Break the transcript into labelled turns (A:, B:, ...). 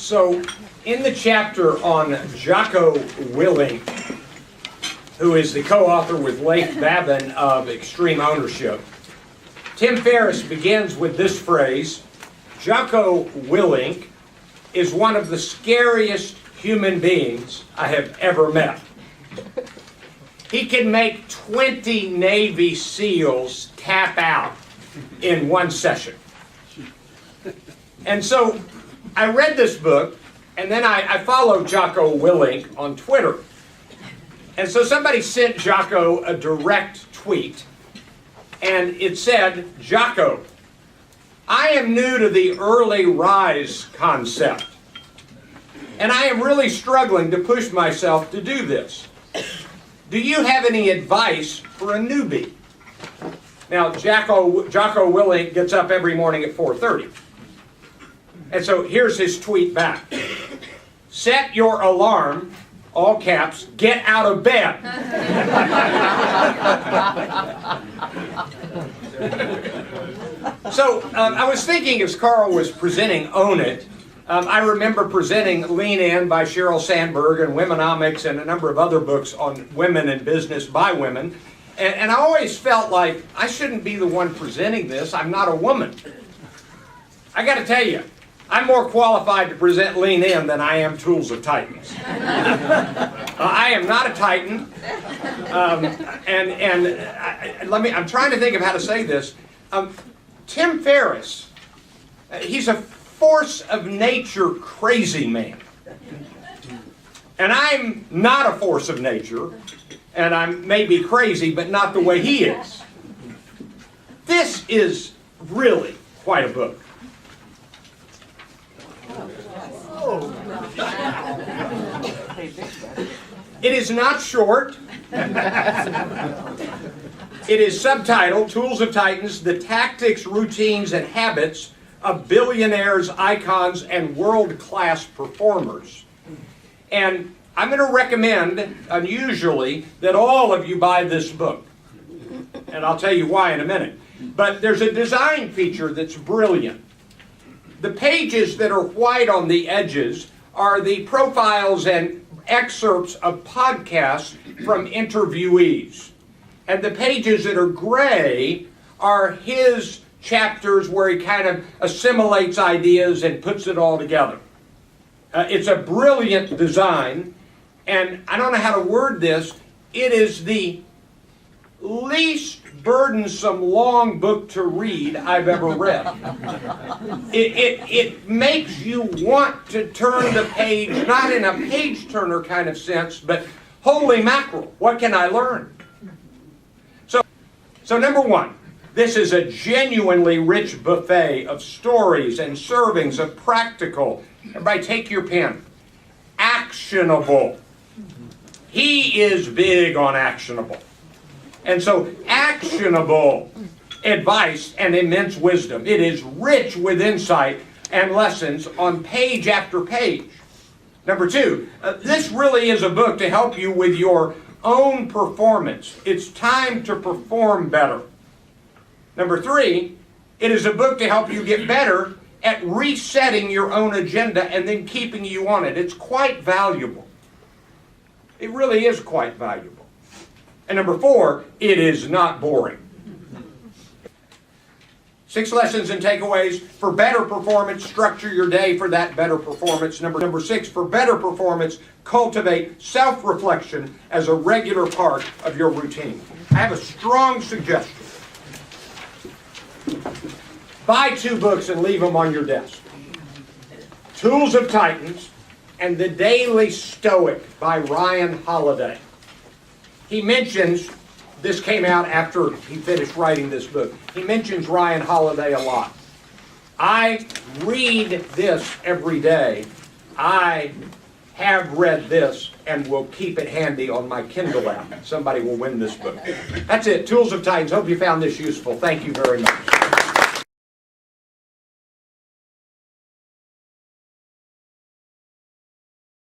A: So, in the chapter on Jocko Willink, who is the co-author with Leif Babin of Extreme Ownership, Tim Ferriss begins with this phrase: Jocko Willink is one of the scariest human beings I have ever met. He can make 20 Navy SEALs tap out in one session. And so I read this book, and then I followed Jocko Willink on Twitter. And so somebody sent Jocko a direct tweet, and it said, "Jocko, I am new to the early rise concept, and I am really struggling to push myself to do this. Do you have any advice for a newbie?" Now, Jocko Willink gets up every morning at 4:30. And so here's his tweet back. "Set your alarm, all caps, get out of bed." So I was thinking as Carl was presenting Own It, I remember presenting Lean In by Sheryl Sandberg and Womenomics and a number of other books on women and business by women. And I always felt like I shouldn't be the one presenting this. I'm not a woman. I got to tell you, I'm more qualified to present Lean In than I am Tools of Titans. I am not a Titan. I'm trying to think of how to say this. Tim Ferriss, he's a force of nature crazy man. And I'm not a force of nature, and I may be crazy, but not the way he is. This is really quite a book. It is not short. It is subtitled Tools of Titans: The Tactics, Routines, and Habits of Billionaires, Icons, and World-Class Performers. And I'm going to recommend, unusually, that all of you buy this book. And I'll tell you why in a minute. But there's a design feature that's brilliant. The pages that are white on the edges are the profiles and excerpts of podcasts from interviewees. And the pages that are gray are his chapters where he kind of assimilates ideas and puts it all together. It's a brilliant design, and I don't know how to word this. It is the least burdensome long book to read I've ever read. It makes you want to turn the page, not in a page-turner kind of sense, but holy mackerel, what can I learn? So number one, this is a genuinely rich buffet of stories and servings of practical, everybody take your pen, actionable. He is big on actionable. And so actionable advice and immense wisdom. It is rich with insight and lessons on page after page. Number two, this really is a book to help you with your own performance. It's time to perform better. Number three, it is a book to help you get better at resetting your own agenda and then keeping you on it. It's quite valuable. It really is quite valuable. And number four, it is not boring. 6 lessons and takeaways for better performance. Structure your day for that better performance. Number 6, for better performance, cultivate self-reflection as a regular part of your routine. I have a strong suggestion. Buy 2 books and leave them on your desk. Tools of Titans and The Daily Stoic by Ryan Holiday. He mentions, this came out after he finished writing this book, he mentions Ryan Holiday a lot. I read this every day. I have read this and will keep it handy on my Kindle app. Somebody will win this book. That's it, Tools of Titans. Hope you found this useful. Thank you very much.